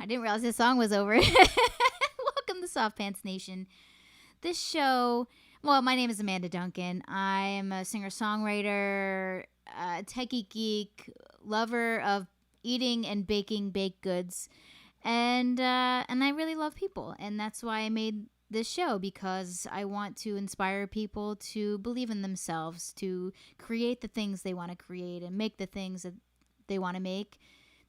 I didn't realize this song was over. Welcome to Soft Pants Nation. This show, well, my name is Amanda Duncan. I am a singer-songwriter, techie geek, lover of eating and baking baked goods, and I really love people, and that's why I made this show, because I want to inspire people to believe in themselves, to create the things they want to create, and make the things that they want to make,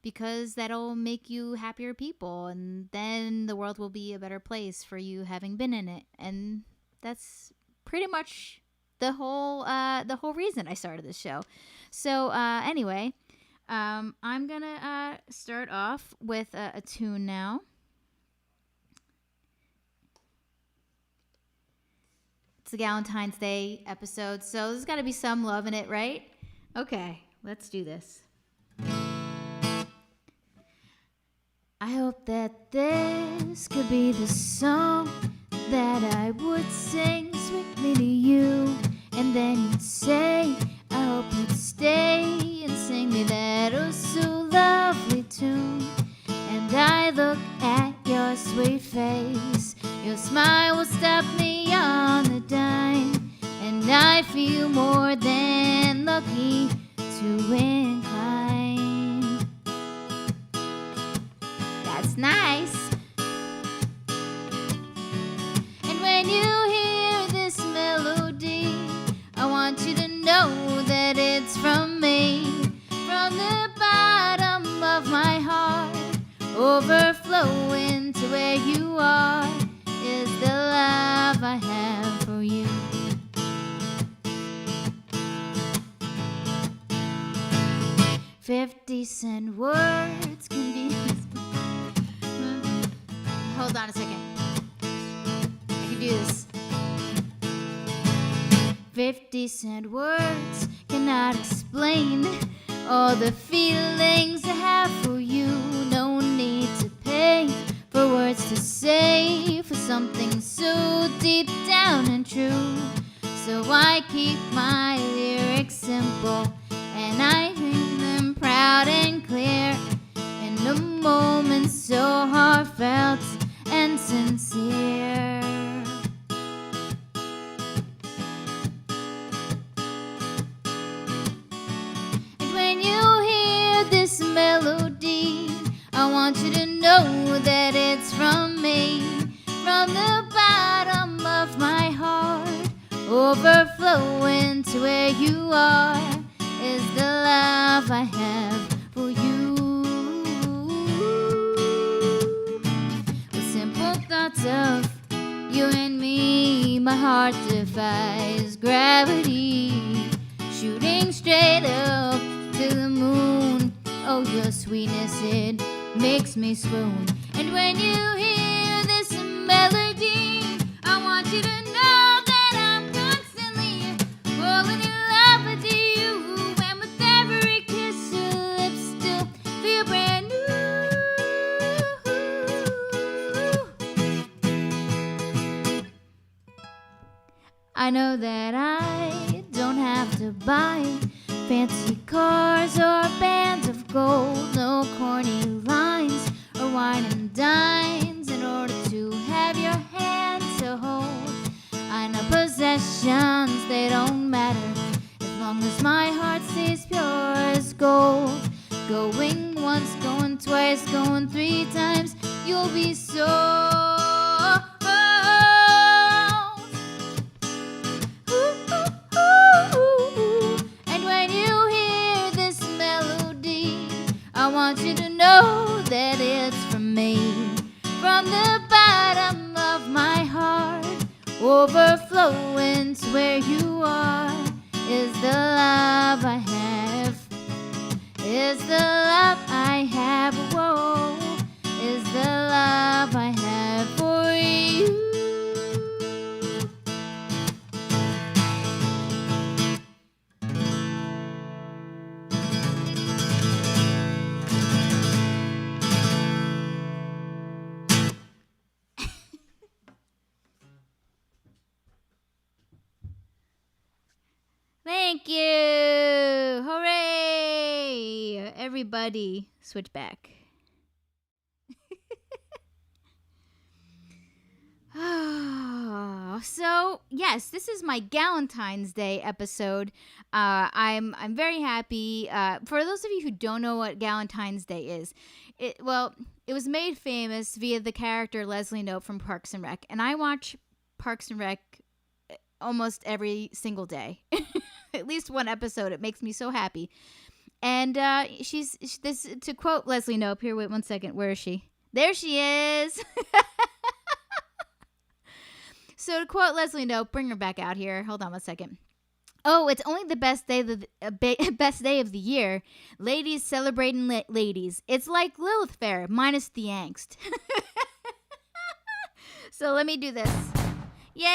because that'll make you happier people, and then the world will be a better place for you having been in it. And that's pretty much the whole reason I started this show. So anyway, I'm gonna start off with a tune now. It's a Valentine's Day episode, so there's got to be some love in it, right? Okay, let's do this. I hope that this could be the song that I would sing sweetly to you, and then you'd say, I hope you'd stay and sing me that oh so lovely tune. And I look at your sweet face, your smile will stop me on the dime, and I feel more than lucky to incline. That's nice. And when you hear this melody, I want you to know that it's from me, from the bottom of my heart, overflowing to where you are, is the love I have for you. $50 words can be... Hold on a second. I can do this. 50 words cannot explain all the feelings I have for you. No need to pay for words to say for something so deep down and true. So I keep my lyrics simple, and I read them proud and clear, in a moment so heartfelt and sincere. And when you hear this melody, I want you to know that it's from me, from the bottom of my heart, overflowing to where you are, is the love I have for you. With simple thoughts of you and me, my heart defies gravity, shooting straight up to the moon. Oh, your sweetness, it makes me swoon. And when you hear this melody, I want you to know that I'm constantly falling in love with you. And with every kiss, your lips still feel brand new. I know that I don't have to buy fancy cars or bands of gold, no corny lines or wine and dines in order to have your hand to hold. I know possessions, they don't matter as long as my heart stays pure as gold. Going once, going twice, going 3 times, you'll be sold. And when you hear this melody, I want you to know that it's from me, from the bottom of my heart, overflowing to where you are, is the love I have, is the love I have, whoa, is the love I have for you. Thank you! Hooray! Everybody, switch back. So yes, this is my Galentine's Day episode. I'm very happy. For those of you who don't know what Galentine's Day is, it was made famous via the character Leslie Knope from Parks and Rec, and I watch Parks and Rec almost every single day. At least one episode. It makes me so happy. And she's this, to quote Leslie Knope. Here, wait 1 second. Where is she? There she is. So to quote Leslie Knope, bring her back out here. Hold on 1 second. Oh, it's only the best day of the year. Ladies celebrating ladies. It's like Lilith Fair, minus the angst. So let me do this. Yay!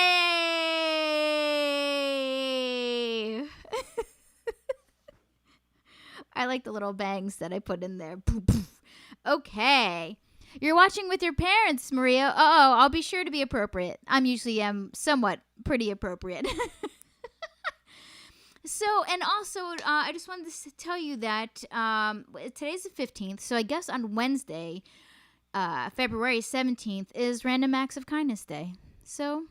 I like the little bangs that I put in there. Okay. You're watching with your parents, Maria. I'll be sure to be appropriate. I'm usually somewhat pretty appropriate. So, and also, I just wanted to tell you that today's the 15th, so I guess on Wednesday, February 17th, is Random Acts of Kindness Day. So,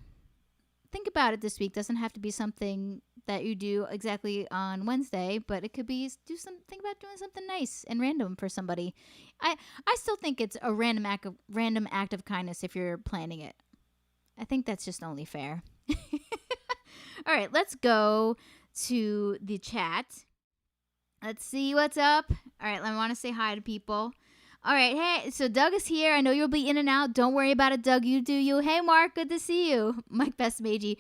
think about it this week. Doesn't have to be something that you do exactly on Wednesday, but it could be think about doing something nice and random for somebody. I still think it's a random act of kindness if you're planning it. I think that's just only fair. All right, let's go to the chat. Let's see what's up. All right, I want to say hi to people. All right, hey, so Doug is here. I know you'll be in and out. Don't worry about it, Doug. You do you. Hey, Mark, good to see you. Mike Bestmeiji.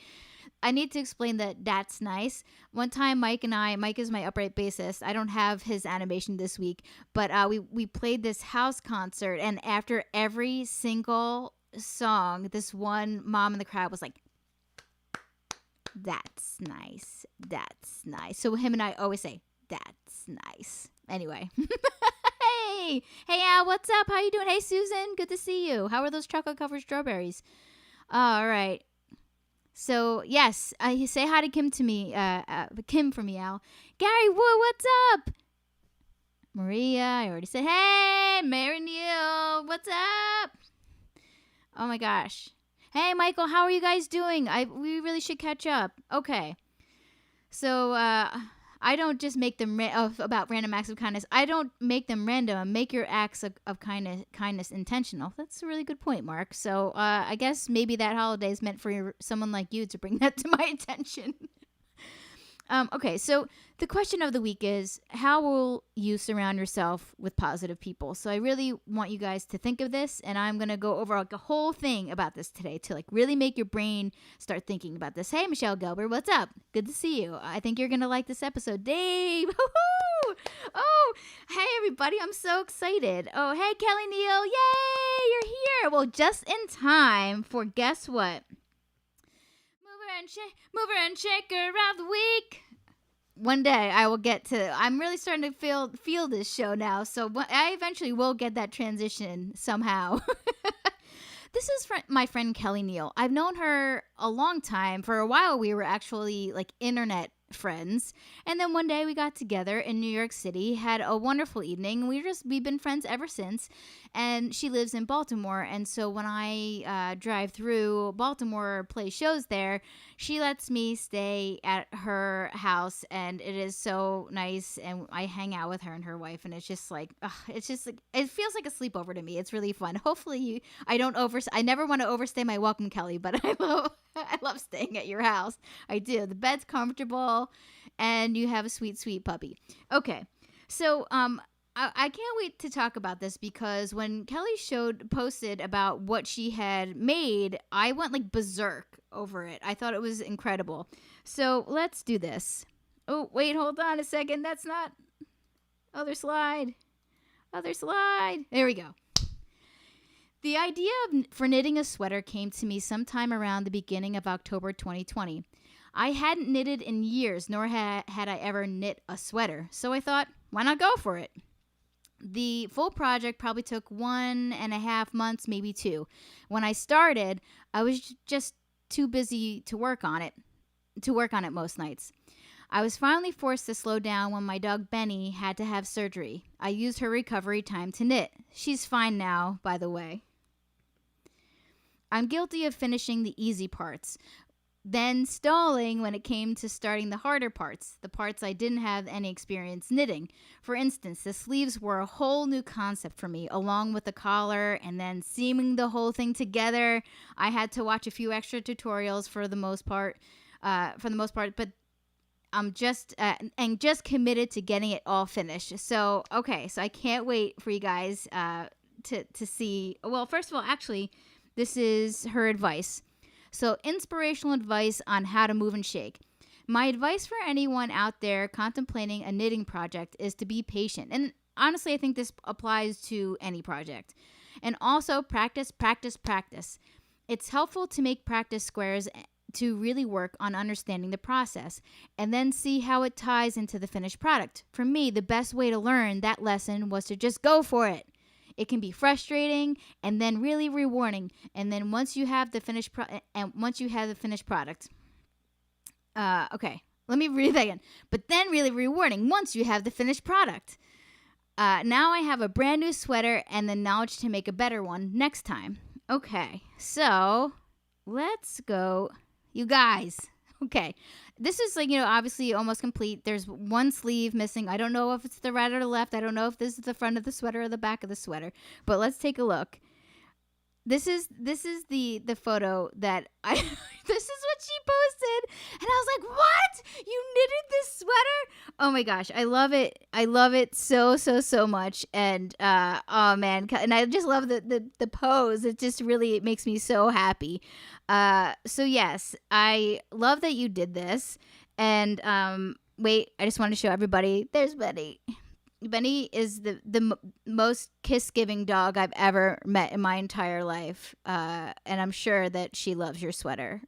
I need to explain that's nice. One time, Mike is my upright bassist. I don't have his animation this week, but we played this house concert, and after every single song, this one mom in the crowd was like, "That's nice. That's nice." So him and I always say, "That's nice." Anyway. Hey Al, what's up? How you doing? Hey Susan, good to see you. How are those chocolate covered strawberries? All right. So yes, say hi to Kim to me. Kim for me, Al. Gary Wood, what's up? Maria, I already said hey. Mary Neal, what's up? Oh my gosh. Hey Michael, how are you guys doing? We really should catch up. Okay. So I don't just make them about random acts of kindness. I don't make them random. Make your acts of kindness intentional. That's a really good point, Mark. So I guess maybe that holiday is meant for someone like you to bring that to my attention. Okay, so the question of the week is, how will you surround yourself with positive people? So I really want you guys to think of this, and I'm going to go over like a whole thing about this today to like really make your brain start thinking about this. Hey, Michelle Gelber, what's up? Good to see you. I think you're going to like this episode. Dave, woohoo! Oh, hey, everybody. I'm so excited. Oh, hey, Kelly Neal. Yay, you're here. Well, just in time for guess what? Mover and shaker of the week. One day I will get to. I'm really starting to feel this show now, so I eventually will get that transition somehow. This is my friend Kelly Neal. I've known her a long time. For a while, we were actually like internet friends, and then one day we got together in New York City, had a wonderful evening. We've been friends ever since, and she lives in Baltimore, and so when I drive through Baltimore or play shows there, she lets me stay at her house, and it is so nice, and I hang out with her and her wife, and it's just like it feels like a sleepover to me. It's really fun. Hopefully I never want to overstay my welcome, Kelly, but I love staying at your house. I do. The bed's comfortable, and you have a sweet, sweet puppy. Okay, so I can't wait to talk about this because when Kelly posted about what she had made, I went like berserk over it. I thought it was incredible. So let's do this. Oh, wait, hold on a second. That's not... Other slide. There we go. The idea for knitting a sweater came to me sometime around the beginning of October 2020. I hadn't knitted in years, nor had I ever knit a sweater. So I thought, why not go for it? The full project probably took 1.5 months, maybe 2. When I started, I was just too busy to work on it most nights. I was finally forced to slow down when my dog Benny had to have surgery. I used her recovery time to knit. She's fine now, by the way. I'm guilty of finishing the easy parts. then stalling when it came to starting the harder parts, the parts I didn't have any experience knitting. For instance, the sleeves were a whole new concept for me, along with the collar and then seaming the whole thing together. I had to watch a few extra tutorials for the most part, but I'm just committed to getting it all finished. So I can't wait for you guys to see. Well, first of all, actually, this is her advice. So, inspirational advice on how to move and shake. My advice for anyone out there contemplating a knitting project is to be patient. And honestly, I think this applies to any project. And also, practice, practice, practice. It's helpful to make practice squares to really work on understanding the process and then see how it ties into the finished product. For me, the best way to learn that lesson was to just go for it. It can be frustrating and then really rewarding. And then once you have the finished product, let me read that again. But then really rewarding once you have the finished product. Now I have a brand new sweater and the knowledge to make a better one next time. Okay, so let's go, you guys. Okay, this is obviously almost complete. There's one sleeve missing. I don't know if it's the right or the left. I don't know if this is the front of the sweater or the back of the sweater. But let's take a look. This is the photo that this is what she posted, and I was like, "What? You knitted this sweater? Oh my gosh, I love it! I love it so much." And oh man, and I just love the pose. It just really makes me so happy. So yes, I love that you did this. And wait, I just want to show everybody. There's Benny. Benny is the most kiss-giving dog I've ever met in my entire life. And I'm sure that she loves your sweater.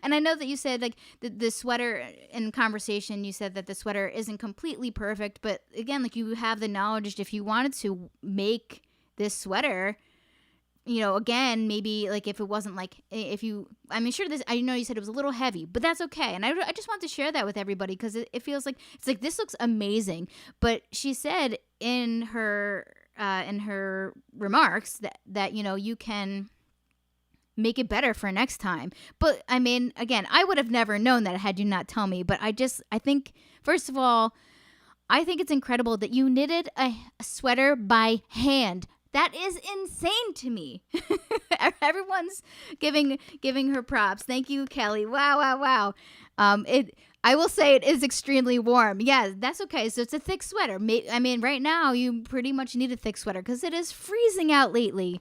And I know that you said the sweater in conversation, you said that the sweater isn't completely perfect. But again, you have the knowledge if you wanted to make this sweater, again, maybe if it wasn't I know you said it was a little heavy, but that's okay. And I just want to share that with everybody because it feels like this looks amazing. But she said in her remarks that you can make it better for next time. But I mean, again, I would have never known that had you not tell me. But I think, first of all, I think it's incredible that you knitted a sweater by hand. That is insane to me. Everyone's giving her props. Thank you, Kelly. Wow. I will say it is extremely warm. Yeah, that's okay. So it's a thick sweater. I mean, right now you pretty much need a thick sweater because it is freezing out lately.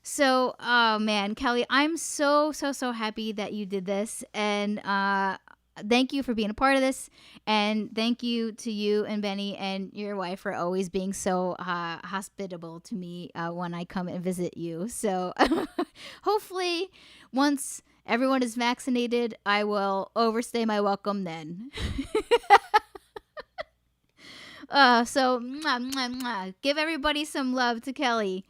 So, oh man, Kelly, I'm so happy that you did this. And thank you for being a part of this, and thank you to you and Benny and your wife for always being so hospitable to me when I come and visit you. So hopefully once everyone is vaccinated, I will overstay my welcome then. So mwah, mwah, mwah. Give everybody some love to Kelly.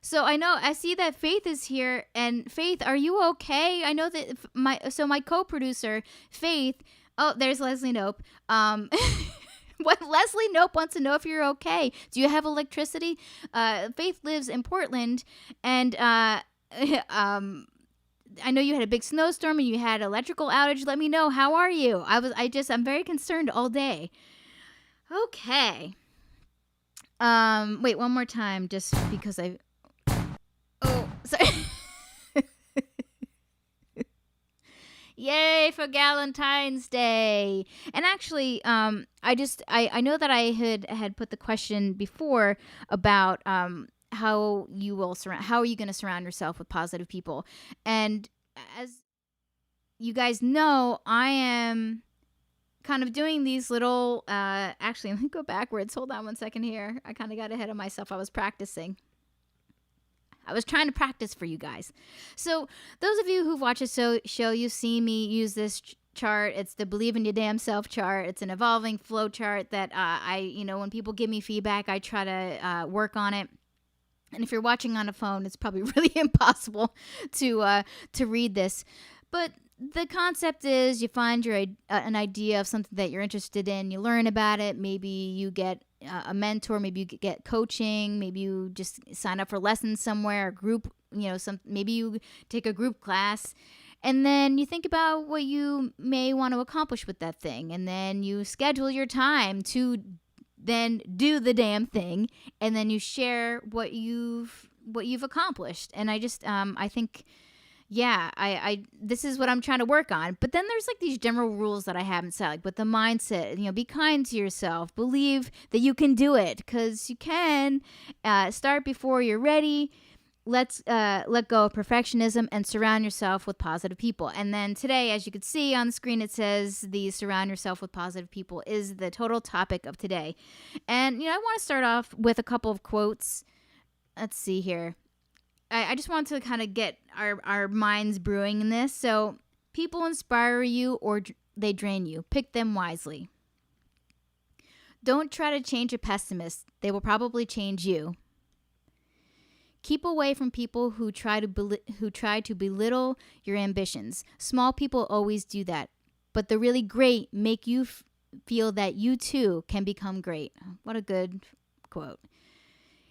So I see that Faith is here, and Faith, are you okay? I know that my co-producer, Faith, there's Leslie Nope. What Leslie Nope wants to know if you're okay. Do you have electricity? Faith lives in Portland, and I know you had a big snowstorm and you had electrical outage. Let me know. How are you? I'm very concerned all day. Okay. Wait, one more time, just because sorry. Yay for Valentine's Day. And actually, I know that I had put the question before about how are you going to surround yourself with positive people. And as you guys know, I am kind of doing these little actually, let me go backwards. Hold on one second here. I kind of got ahead of myself. I was trying to practice for you guys. So those of you who've watched the show, you see me use this chart. It's the Believe in Your Damn Self chart. It's an evolving flow chart that when people give me feedback, I try to work on it. And if you're watching on a phone, it's probably really impossible to read this. But the concept is you find an idea of something that you're interested in. You learn about it. Maybe you get a mentor. Maybe you get coaching. Maybe you just sign up for lessons somewhere, a group maybe you take a group class, and then you think about what you may want to accomplish with that thing, and then you schedule your time to then do the damn thing, and then you share what you've accomplished. And I think, yeah, I this is what I'm trying to work on. But then there's like these general rules that I haven't set, like with the mindset, be kind to yourself, believe that you can do it, because you can. Start before you're ready. Let's let go of perfectionism and surround yourself with positive people. And then today, as you can see on the screen, it says the surround yourself with positive people is the total topic of today. And, I want to start off with a couple of quotes. Let's see here. I just want to kind of get our minds brewing in this. So, people inspire you or they drain you. Pick them wisely. Don't try to change a pessimist. They will probably change you. Keep away from people who try to belittle your ambitions. Small people always do that, but the really great make you feel that you too can become great. What a good quote.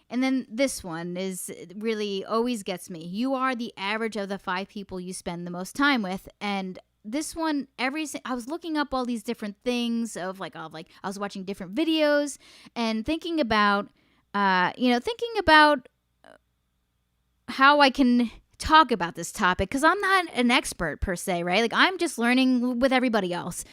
And then this one is really always gets me. You are the average of the 5 people you spend the most time with. And this one, I was looking up all these different things I was watching different videos and thinking about how I can talk about this topic, because I'm not an expert per se, right? Like, I'm just learning with everybody else.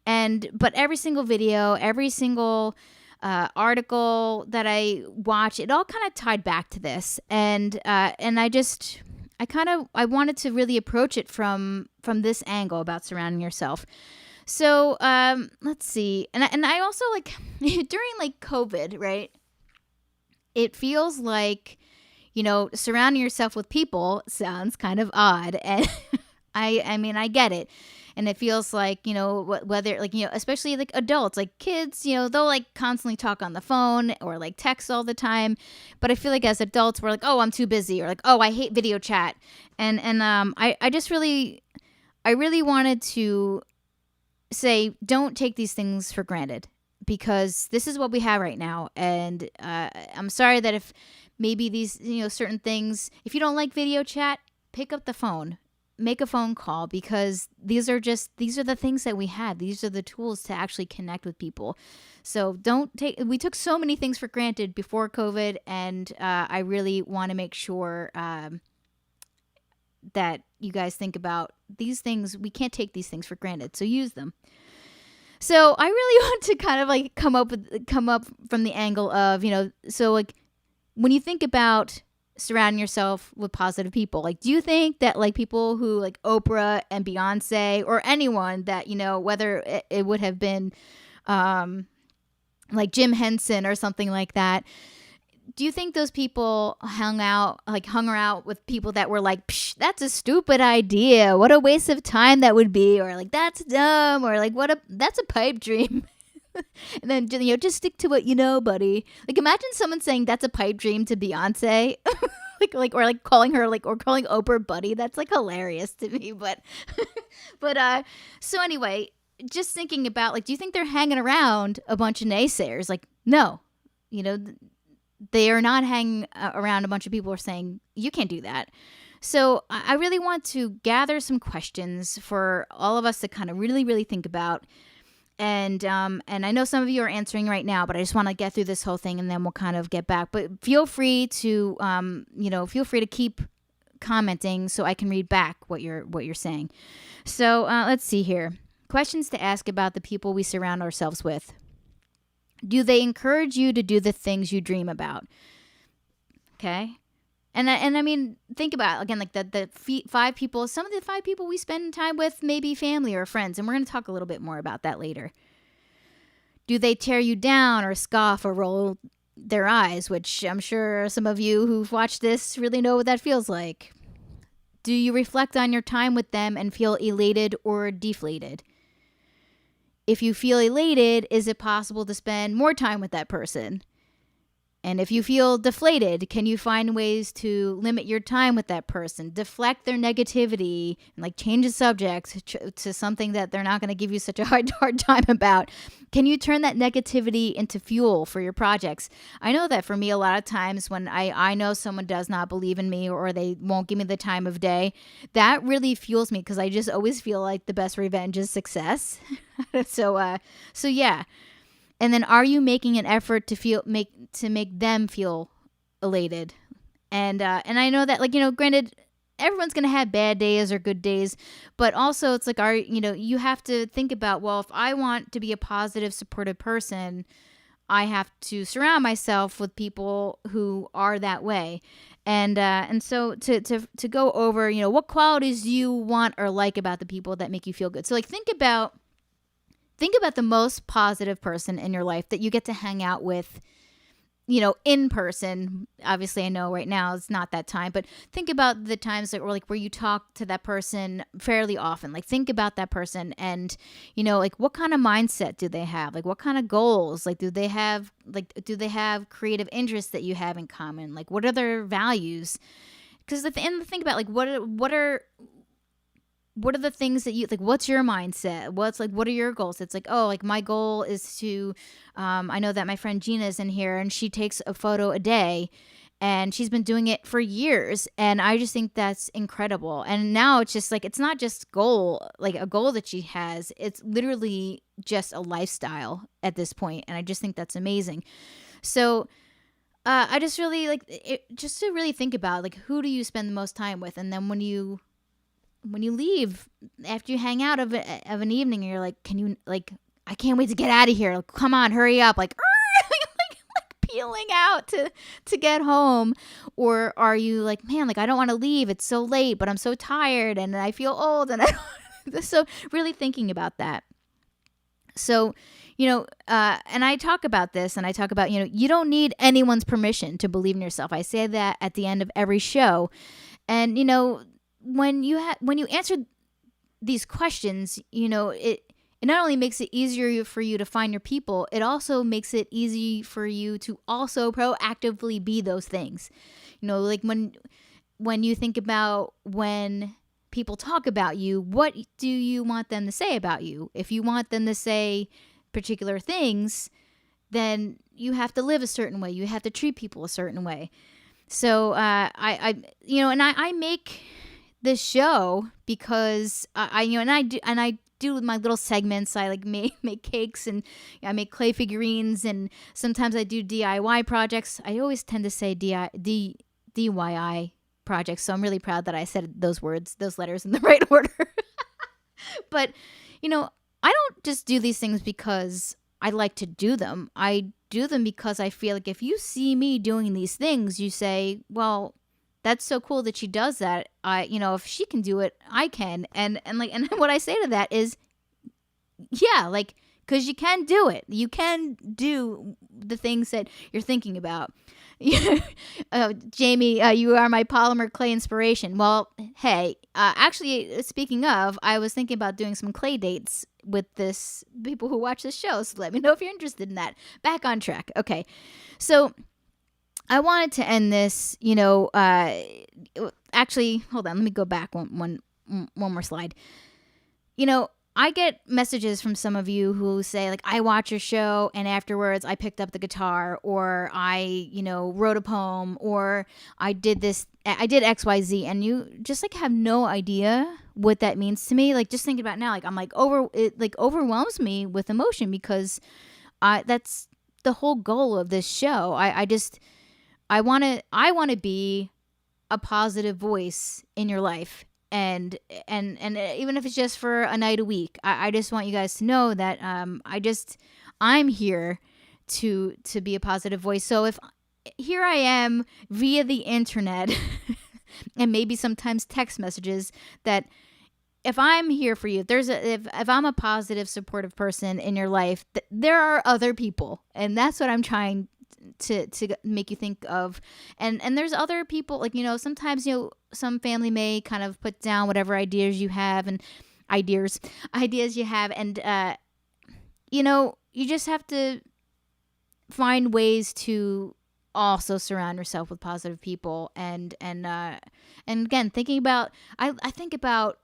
But every single video, every single article that I watch, it all kind of tied back to this. And I wanted to really approach it from this angle about surrounding yourself. So let's see. And I also, like, during like COVID, right? It feels like, surrounding yourself with people sounds kind of odd. And I get it. And it feels like, whether like, especially like adults, like kids, they'll like constantly talk on the phone or like text all the time. But I feel like as adults, we're like, oh, I'm too busy, or like, oh, I hate video chat. And I really wanted to say, don't take these things for granted, because this is what we have right now. And I'm sorry that if maybe these, certain things, if you don't like video chat, pick up the phone, make a phone call, because these are the things that we had. These are the tools to actually connect with people. So we took so many things for granted before COVID. And I really want to make sure that you guys think about these things. We can't take these things for granted. So use them. So I really want to kind of like come up from the angle of, so like, when you think about surrounding yourself with positive people, like, do you think that like people who like Oprah and Beyonce or anyone that, whether it would have been like Jim Henson or something like that, do you think those people hung out with people that were like, psh, that's a stupid idea, what a waste of time that would be, or like, that's dumb, or like, that's a pipe dream? And then, just stick to what you know, buddy. Like, imagine someone saying that's a pipe dream to Beyonce, or calling her or calling Oprah buddy. That's like hilarious to me. But so anyway, just thinking about, like, do you think they're hanging around a bunch of naysayers? Like, no, they are not hanging around a bunch of people who are saying you can't do that. So I really want to gather some questions for all of us to kind of really, really think about. And I know some of you are answering right now, but I just want to get through this whole thing and then we'll kind of get back. But feel free to, keep commenting so I can read back what you're saying. So let's see here. Questions to ask about the people we surround ourselves with. Do they encourage you to do the things you dream about? Okay. And I mean, think about it. Again, like the 5 people, some of the 5 people we spend time with may be family or friends. And we're going to talk a little bit more about that later. Do they tear you down or scoff or roll their eyes, which I'm sure some of you who've watched this really know what that feels like. Do you reflect on your time with them and feel elated or deflated? If you feel elated, is it possible to spend more time with that person? And if you feel deflated, can you find ways to limit your time with that person, deflect their negativity, and like change the subject to something that they're not going to give you such a hard time about? Can you turn that negativity into fuel for your projects? I know that for me, a lot of times when I know someone does not believe in me or they won't give me the time of day, that really fuels me because I just always feel like the best revenge is success. So yeah. And then are you making an effort to make them feel elated? And I know that, like, granted, everyone's going to have bad days or good days, but also it's like, you have to think about, well, if I want to be a positive, supportive person, I have to surround myself with people who are that way. And so to go over, what qualities do you want or like about the people that make you feel good? So like think about the most positive person in your life that you get to hang out with, in person. Obviously, I know right now it's not that time, but think about the times that where you talk to that person fairly often. Like think about that person and, like what kind of mindset do they have? Like what kind of goals? Like do they have creative interests that you have in common? Like what are their values? Because at the end, think about like what are the things that you like? What's your mindset? What are your goals? It's like, oh, like my goal is to, I know that my friend Gina is in here and she takes a photo a day and she's been doing it for years. And I just think that's incredible. And now it's just like, it's not just a goal that she has. It's literally just a lifestyle at this point. And I just think that's amazing. So, I just really like it, just to really think about like, who do you spend the most time with? And then when you leave after you hang out of an evening and you're like, can you like, I can't wait to get out of here. Like, come on, hurry up. Like, like peeling out to get home. Or are you like, man, like I don't want to leave. It's so late, but I'm so tired and I feel old. And so really thinking about that. So, and I talk about this and I talk about, you don't need anyone's permission to believe in yourself. I say that at the end of every show. And, when you answer these questions, it not only makes it easier for you to find your people, it also makes it easy for you to also proactively be those things. Like when you think about when people talk about you, what do you want them to say about you? If you want them to say particular things, then you have to live a certain way. You have to treat people a certain way. So I make this show because I do my little segments. I like make cakes and I make clay figurines and sometimes I do DIY projects. I always tend to say DIY projects, so I'm really proud that I said those letters in the right order. But I don't just do these things because I like to do them. I do them because I feel like if you see me doing these things, you say, well, that's so cool that she does that. If she can do it, I can. And what I say to that is, yeah, like, because you can do it. You can do the things that you're thinking about. Jamie, you are my polymer clay inspiration. Well, hey, actually, speaking of, I was thinking about doing some clay dates with people who watch this show. So let me know if you're interested in that. Back on track. Okay. So I wanted to end this, actually, hold on. Let me go back one more slide. I get messages from some of you who say, like, I watch your show and afterwards I picked up the guitar or I, wrote a poem or I did XYZ, and you just like have no idea what that means to me. Like, just thinking about it now, like I'm like it overwhelms me with emotion because that's the whole goal of this show. I want to be a positive voice in your life. And even if it's just for a night a week, I just want you guys to know that I'm here to be a positive voice. So if here I am via the internet and maybe sometimes text messages, that if I'm here for you, if I'm a positive, supportive person in your life, there are other people, and that's what I'm trying to make you think of. And there's other people, like, sometimes, some family may kind of put down whatever ideas you have and ideas you have. And, you just have to find ways to also surround yourself with positive people. And again, thinking about, I think about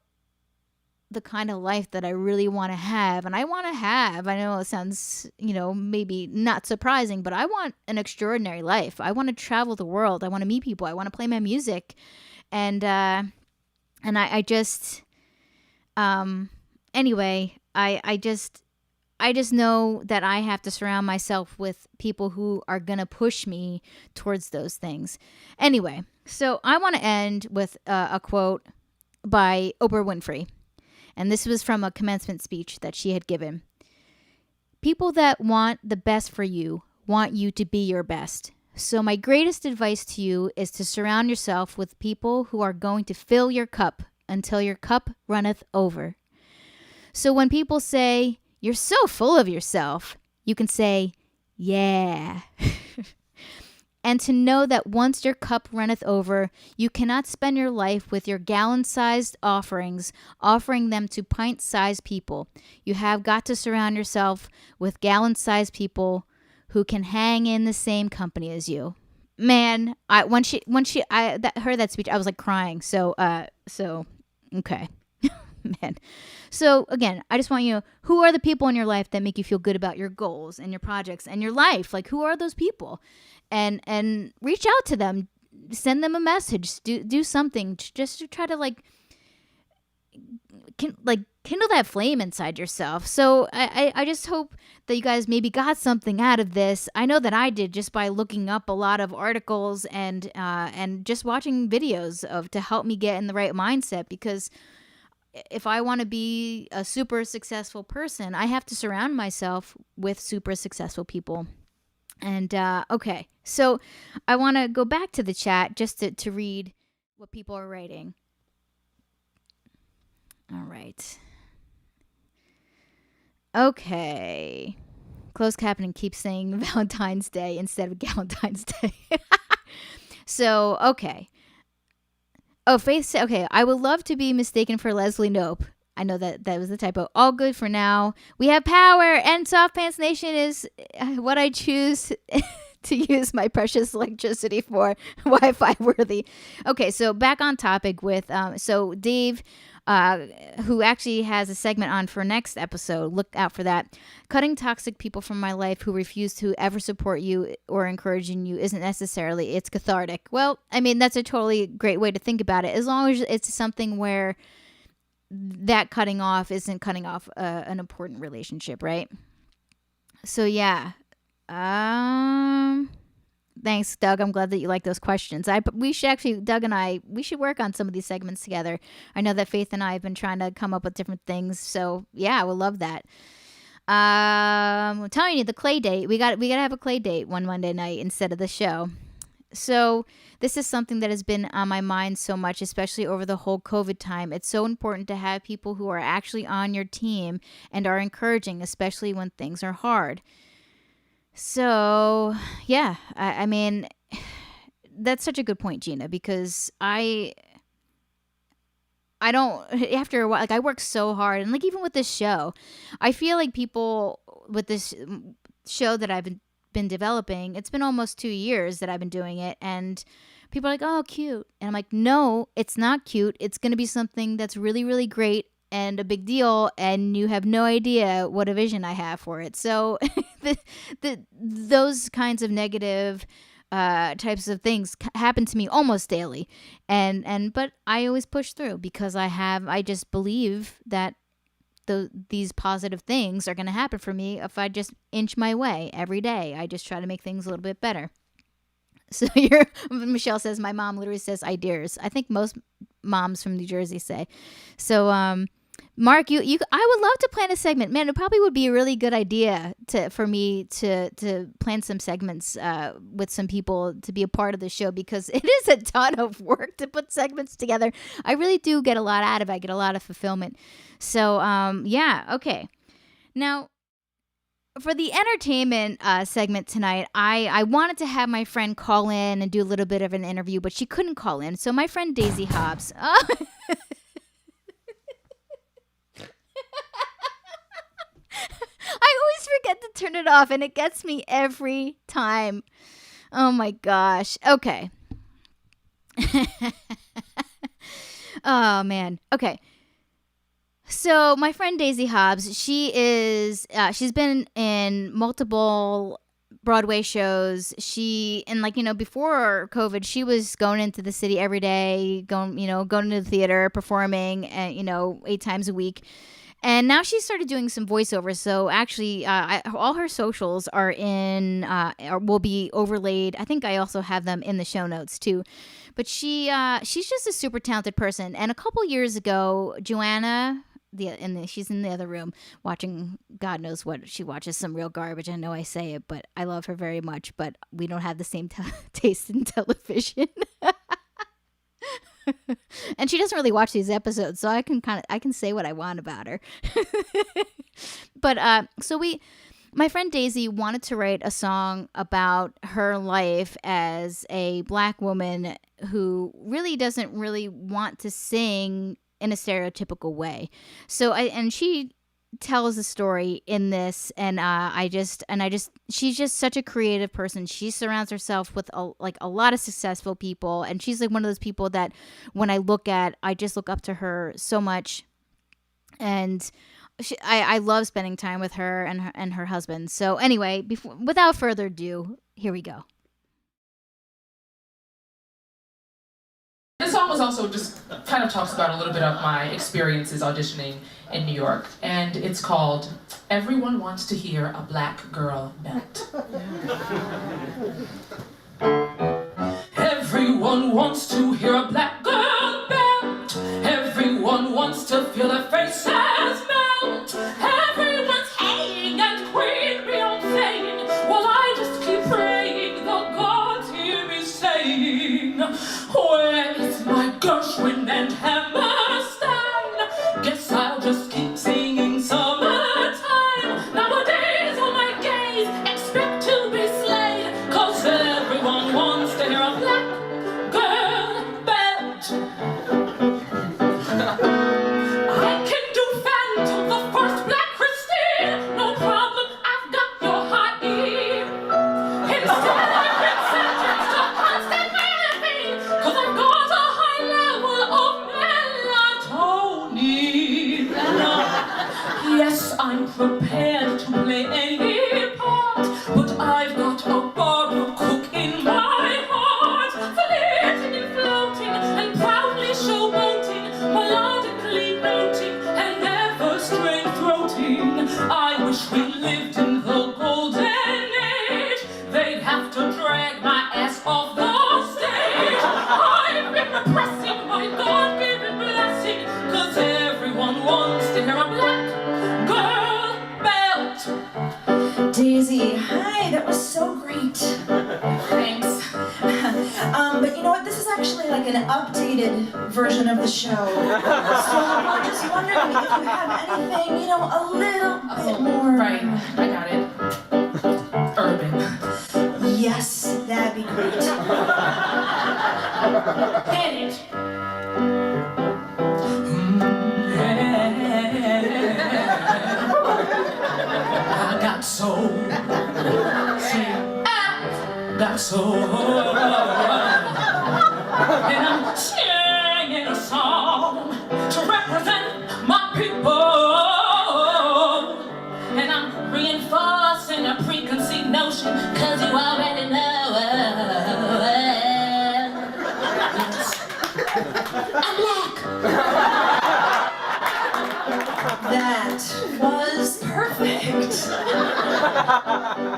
the kind of life that I really want to have. And I want to have, I know it sounds, maybe not surprising, but I want an extraordinary life. I want to travel the world. I want to meet people. I want to play my music. And I just, anyway, I just know that I have to surround myself with people who are going to push me towards those things. Anyway, so I want to end with a quote by Oprah Winfrey. And this was from a commencement speech that she had given. People that want the best for you want you to be your best. So my greatest advice to you is to surround yourself with people who are going to fill your cup until your cup runneth over. So when people say, you're so full of yourself, you can say, yeah. And to know that once your cup runneth over, you cannot spend your life with your gallon-sized offerings, offering them to pint-sized people. You have got to surround yourself with gallon-sized people who can hang in the same company as you. Man, when she heard that speech, I was like crying. So okay. Man. So again, I just want you to know, who are the people in your life that make you feel good about your goals and your projects and your life? Like, who are those people? And reach out to them, send them a message, do something just to try to kindle that flame inside yourself. So I just hope that you guys maybe got something out of this. I know that I did, just by looking up a lot of articles and just watching videos to help me get in the right mindset, because if I want to be a super successful person, I have to surround myself with super successful people. And okay, so I want to go back to the chat just to read what people are writing. All right. Okay. Closed caption keeps saying Valentine's Day instead of Galentine's Day. So, okay. Oh, Faith said, okay, I would love to be mistaken for Leslie Knope. I know that was the typo. All good for now. We have power, and Soft Pants Nation is what I choose to use my precious electricity for. Wi-Fi worthy. Okay, so back on topic with, so Dave, who actually has a segment on for next episode. Look out for that. Cutting toxic people from my life who refuse to ever support you or encouraging you isn't necessarily, it's cathartic. Well, I mean, that's a totally great way to think about it, as long as it's something where that cutting off isn't cutting off an important relationship, right? So yeah. Thanks, Doug. I'm glad that you like those questions. We should actually, Doug and I, we should work on some of these segments together. I know that Faith and I have been trying to come up with different things. So yeah, I would love that. I'm telling you, the clay date. We got to have a clay date one Monday night instead of the show. So this is something that has been on my mind so much, especially over the whole COVID time. It's so important to have people who are actually on your team and are encouraging, especially when things are hard. So, yeah, I mean, that's such a good point, Gina, because I don't, after a while, like, I work so hard, and like, even with this show, I feel like people with this show that I've been developing, it's been almost 2 years that I've been doing it, and people are like, oh, cute. And I'm like, no, it's not cute. It's going to be something that's really, really great and a big deal, and you have no idea what a vision I have for it. So those kinds of negative types of things happen to me almost daily, but I always push through because I just believe that these positive things are going to happen for me if I just inch my way every day. I just try to make things a little bit better. So Michelle says, my mom literally says ideas. I think most moms from New Jersey say. So Mark, I would love to plan a segment. Man, it probably would be a really good idea for me to plan some segments with some people to be a part of the show, because it is a ton of work to put segments together. I really do get a lot out of it. I get a lot of fulfillment. So, yeah, okay. Now, for the entertainment segment tonight, I wanted to have my friend call in and do a little bit of an interview, but she couldn't call in. So my friend Daisy Hobbs. I always forget to turn it off, and it gets me every time. Oh my gosh. Okay. Oh man. Okay. So my friend Daisy Hobbs, she's been in multiple Broadway shows. Before COVID, she was going into the city every day, going to the theater, performing, and 8 times a week. And now she started doing some voiceovers. So actually, all her socials are will be overlaid. I think I also have them in the show notes too. But she's just a super talented person. And a couple years ago, Joanna, she's in the other room watching God knows what. She watches some real garbage. I know I say it, but I love her very much. But we don't have the same taste in television. And she doesn't really watch these episodes, so I can say what I want about her. But my friend Daisy wanted to write a song about her life as a Black woman who really doesn't really want to sing in a stereotypical way. And she tells a story in this, and she's just such a creative person. She surrounds herself with a lot of successful people, and she's like one of those people that when I just look up to her so much. And I love spending time with her and her husband. So anyway, without further ado, here we go. This song was also just kind of talks about a little bit of my experiences auditioning in New York, and it's called Everyone Wants to Hear a Black Girl Belt. Everyone wants to hear a black girl belt. Everyone wants to feel their faces melt. Everyone's haying and Queen Beyonce. Well, I just keep praying the gods hear me saying, where is my Gershwin and Hammerstein? Guess I'll just keep singing summertime. Nowadays all my gays expect to be slayed, 'cause everyone wants to hear a black girl belt. I can do Phantom, the first Black Christine, no problem, I've got your high E. Instead I've been sentenced to constant living, 'cause I've got a high level of melatonin. Yes, I'm prepared to play any part, but I've got a barbecue cook in my heart, flirting and floating and proudly showboating, melodically noting and never straight throating. I wish we lived in the golden age. They'd have to drag my ass off the stage. I've been repressing my God-given blessing, 'cause everyone wants to hear a black girl belt. Daisy, hi, that was so great. Thanks. But you know what, this is actually like an updated version of the show. So I'm just wondering if you have anything, a little bit more. Right, I got it. Urban. Yes, that'd be great. Hit it. I got soul. I got soul. And I'm singing a song to represent my people. And I'm reinforcing a preconceived notion, 'cause you already know. I'm black. That was perfect.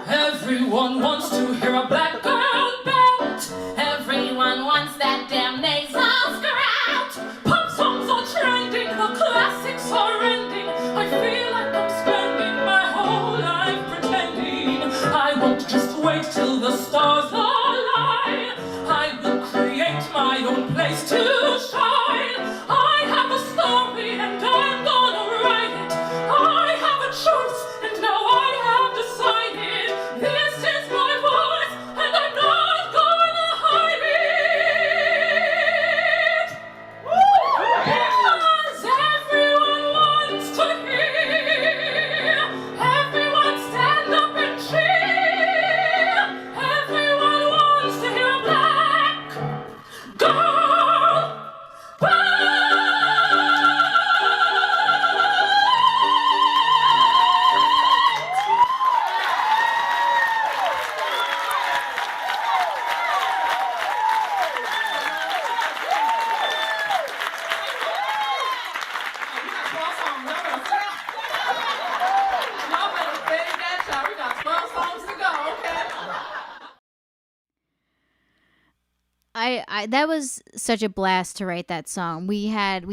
Everyone wants to hear a black girl belt. Everyone wants that damn nasal sprout. Pop songs are trending, the classics are ending. I feel like I'm spending my whole life pretending. I won't just wait till the stars align. I will create my own place to shine. I have a story and I'm gonna write it. I have a choice and now I have decided. This is my voice and I'm not gonna hide it. Because everyone wants to hear. Everyone stand up and cheer. Everyone wants I that was such a blast to write that song. We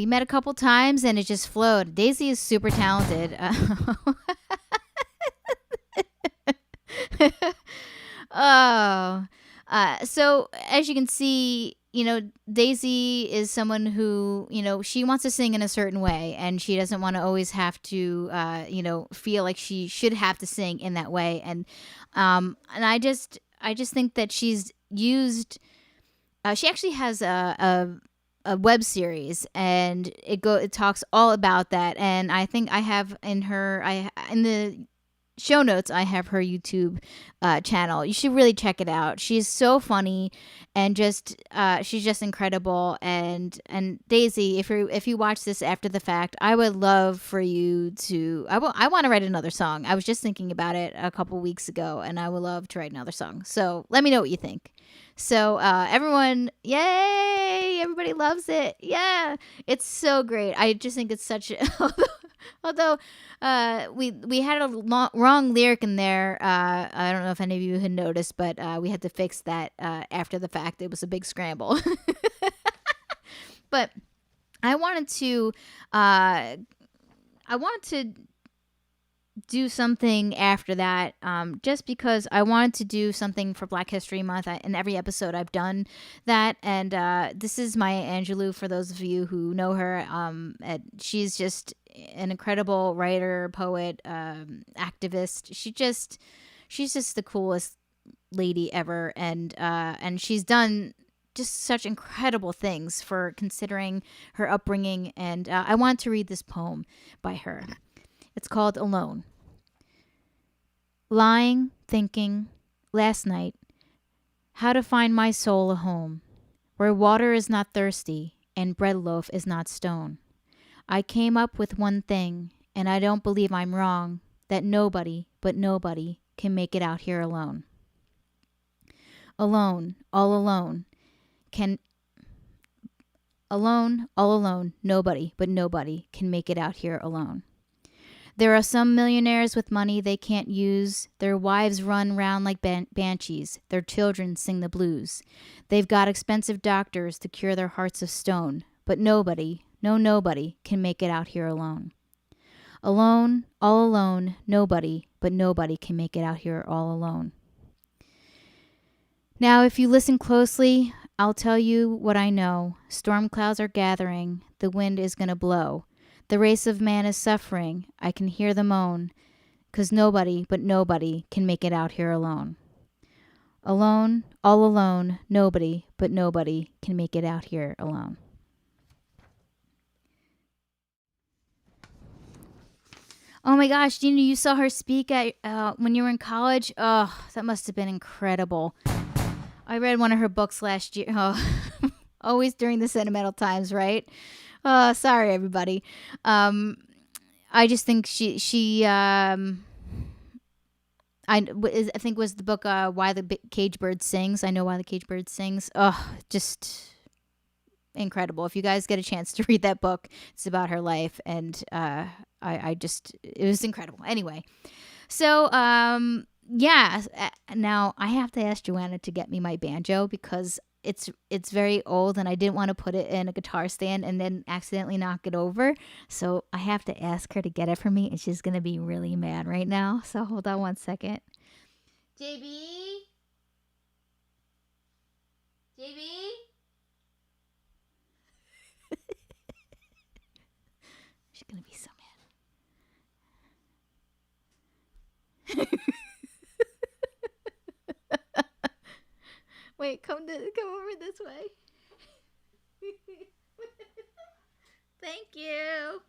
met a couple times and it just flowed. Daisy is super talented. Oh, so as you can see, Daisy is someone who, she wants to sing in a certain way, and she doesn't want to always have to, feel like she should have to sing in that way. And I just think that she's used. She actually has a web series, and it talks all about that. And I think I have in the show notes, I have her YouTube channel. You should really check it out. She's so funny, and just she's just incredible. And Daisy, if you watch this after the fact, I would love for you to. I want to write another song. I was just thinking about it a couple weeks ago, and I would love to write another song. So let me know what you think. So everyone, yay! Everybody loves it. Yeah, it's so great. I just think it's such. Although we had a wrong lyric in there. I don't know if any of you had noticed, but we had to fix that after the fact. It was a big scramble. But I wanted to do something after that, just because I wanted to do something for Black History Month. In every episode I've done that, and this is Maya Angelou, for those of you who know her. She's just an incredible writer, poet, activist. She's just the coolest lady ever, and she's done just such incredible things for considering her upbringing. And I wanted to read this poem by her. It's called Alone. Lying, thinking, last night, how to find my soul a home, where water is not thirsty and bread loaf is not stone. I came up with one thing, and I don't believe I'm wrong, that nobody, but nobody, can make it out here alone. Alone, all alone, all alone, nobody, but nobody can make it out here alone. There are some millionaires with money they can't use. Their wives run round like banshees. Their children sing the blues. They've got expensive doctors to cure their hearts of stone. But nobody, no nobody, can make it out here alone. Alone, all alone, nobody, but nobody can make it out here all alone. Now, if you listen closely, I'll tell you what I know. Storm clouds are gathering. The wind is going to blow. The race of man is suffering. I can hear the moan, 'cause nobody, but nobody, can make it out here alone. Alone, all alone, nobody, but nobody, can make it out here alone. Oh my gosh, Gina, you saw her speak at when you were in college? Oh, that must have been incredible. I read one of her books last year. Oh, always during the sentimental times, right? Sorry, everybody. I just think I think was the book Why the Cage Bird Sings. I Know Why the Cage Bird Sings. Oh, just incredible. If you guys get a chance to read that book, it's about her life, and it was incredible. Anyway, so yeah. Now I have to ask Joanna to get me my banjo, because it's very old, and I didn't want to put it in a guitar stand and then accidentally knock it over. So I have to ask her to get it for me, and she's going to be really mad right now. So hold on one second. JB? She's going to be so mad. Wait, come over this way. Thank you.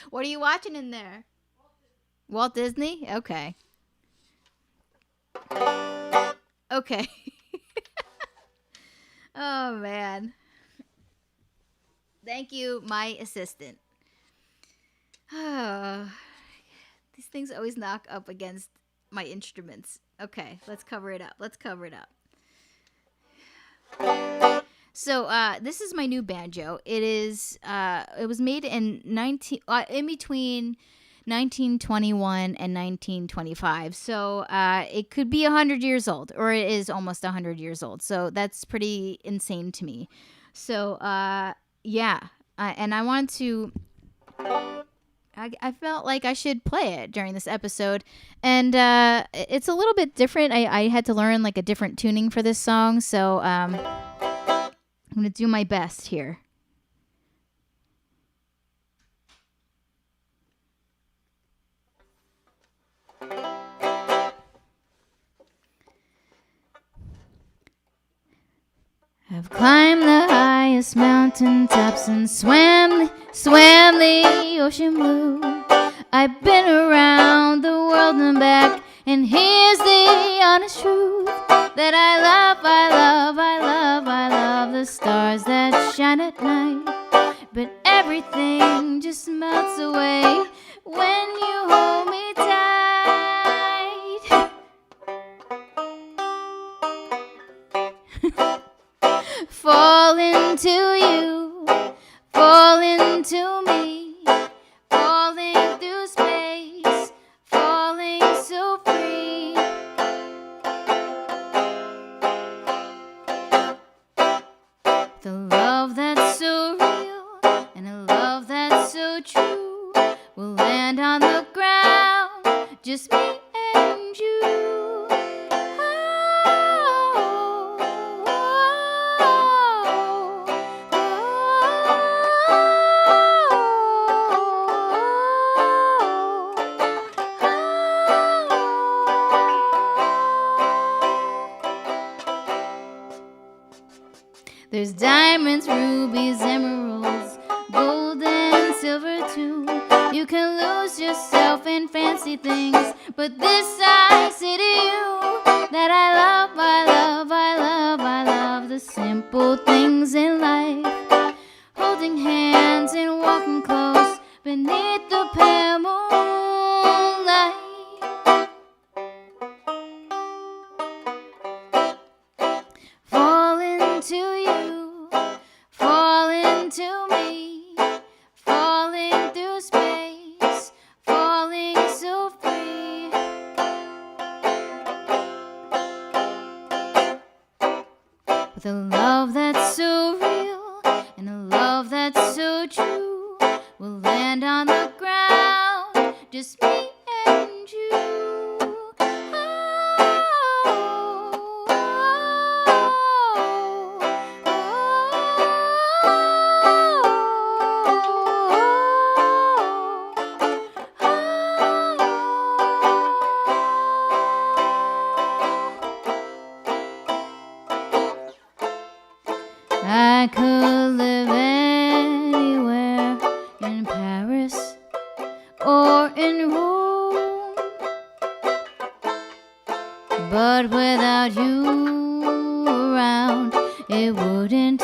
What are you watching in there? Walt Disney? Okay. Okay. Oh, man. Thank you, my assistant. Oh, these things always knock up against my instruments. Okay, let's cover it up. So this is my new banjo. It was made in between 1921 and 1925. So it could be 100 years old, or it is almost 100 years old. So that's pretty insane to me. So yeah, and I want to. I felt like I should play it during this episode, and it's a little bit different. I had to learn like a different tuning for this song, so I'm gonna do my best here. I've climbed the highest mountain tops and swam the ocean blue. I've been around the world and back, and here's the honest truth that I love the stars that shine at night. But everything just melts away when you hold me tight. Fall into you, fall into me, falling through space, falling so free. The love that's so real and a love that's so true will land on the ground, just me and you. There's diamonds, rubies, emeralds, gold and silver too. You can lose yourself in fancy things, but this I say to you, that I love the simple things in life. Holding hands and walking close beneath the pale moonlight. Fall into you, fall into me, falling through space, falling so free. With a love that's so real and a love that's so true, we'll land on the ground, just me and you. I could live anywhere, in Paris or in Rome, but without you around, it wouldn't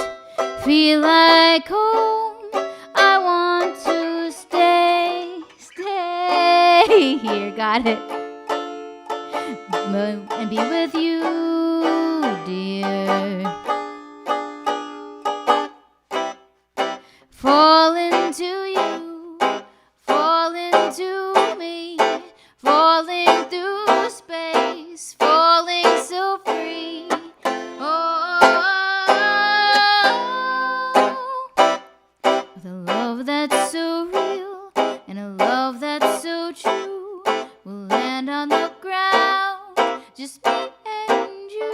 feel like home. I want to stay here, got it, and be with you, dear. Fall into you, fall into me, falling through space, falling so free. Oh, with a love that's so real and a love that's so true, we'll land on the ground, just me and you.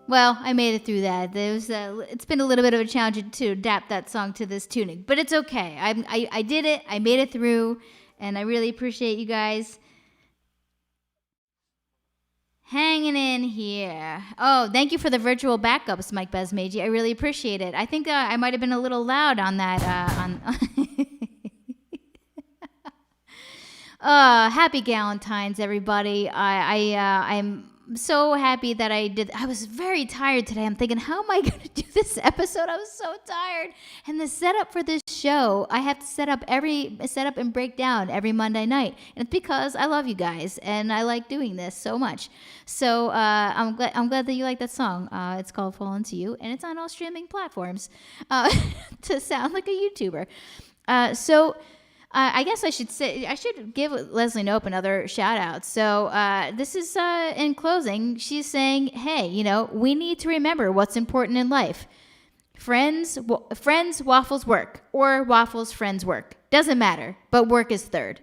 Well, I made it through that. It's been a little bit of a challenge to adapt that song to this tuning, but it's okay. I did it. I made it through, and I really appreciate you guys hanging in here. Oh, thank you for the virtual backups, Mike Besmeji. I really appreciate it. I think I might have been a little loud on that. Happy Galentine's, everybody. I'm so happy that I did. I was very tired today. I'm thinking, how am I going to do this episode? I was so tired. And the setup for this show, I have to set up and break down every Monday night. And it's because I love you guys and I like doing this so much. So I'm glad that you like that song. It's called Fall Into You, and it's on all streaming platforms to sound like a YouTuber. I guess I should give Leslie Knope another shout out. So this is in closing. She's saying, hey, we need to remember what's important in life. Friends, waffles work, or waffles, friends work. Doesn't matter, but work is third.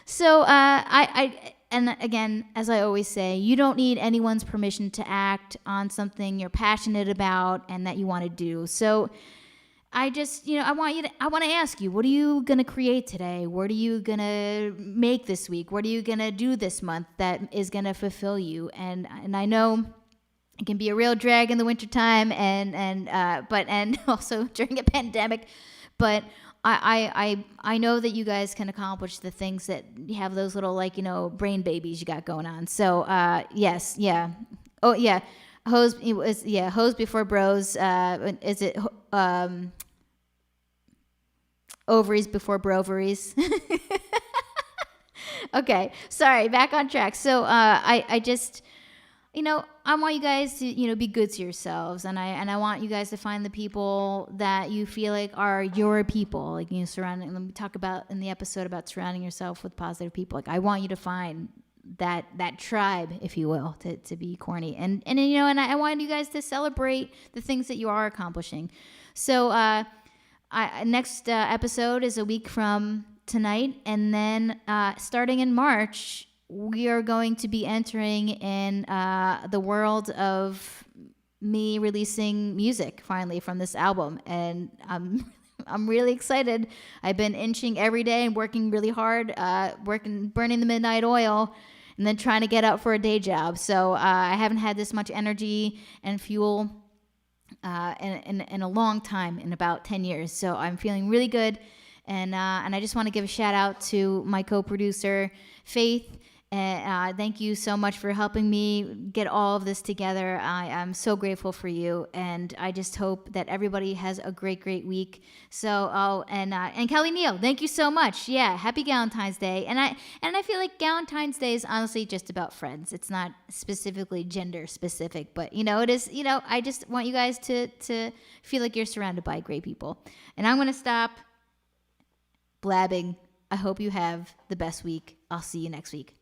So and again, as I always say, you don't need anyone's permission to act on something you're passionate about and that you want to do. So I just, I want to ask you, what are you going to create today? What are you going to make this week? What are you going to do this month that is going to fulfill you? And I know it can be a real drag in the wintertime and also during a pandemic, but I know that you guys can accomplish the things that you have those little brain babies you got going on. So yes, yeah. Oh yeah. Hose before bros. Is it ovaries before broveries? Okay, sorry, back on track. So I just, I want you guys to be good to yourselves, and I want you guys to find the people that you feel like are your people, surrounding. Let me talk about in the episode about surrounding yourself with positive people. Like I want you to find that tribe, if you will, to be corny, and I want you guys to celebrate the things that you are accomplishing. So next episode is a week from tonight, and then starting in March, we are going to be entering in the world of me releasing music finally from this album, and I'm really excited. I've been inching every day and working really hard, burning the midnight oil, and then trying to get out for a day job. So I haven't had this much energy and fuel in a long time, in about 10 years. So I'm feeling really good. And I just want to give a shout out to my co-producer, Faith. Thank you so much for helping me get all of this together. I'm so grateful for you, and I just hope that everybody has a great, great week. So, and Kelly Neal, thank you so much. Yeah, happy Galentine's Day. And I feel like Galentine's Day is honestly just about friends. It's not specifically gender specific, but it is. I just want you guys to feel like you're surrounded by great people. And I'm gonna stop blabbing. I hope you have the best week. I'll see you next week.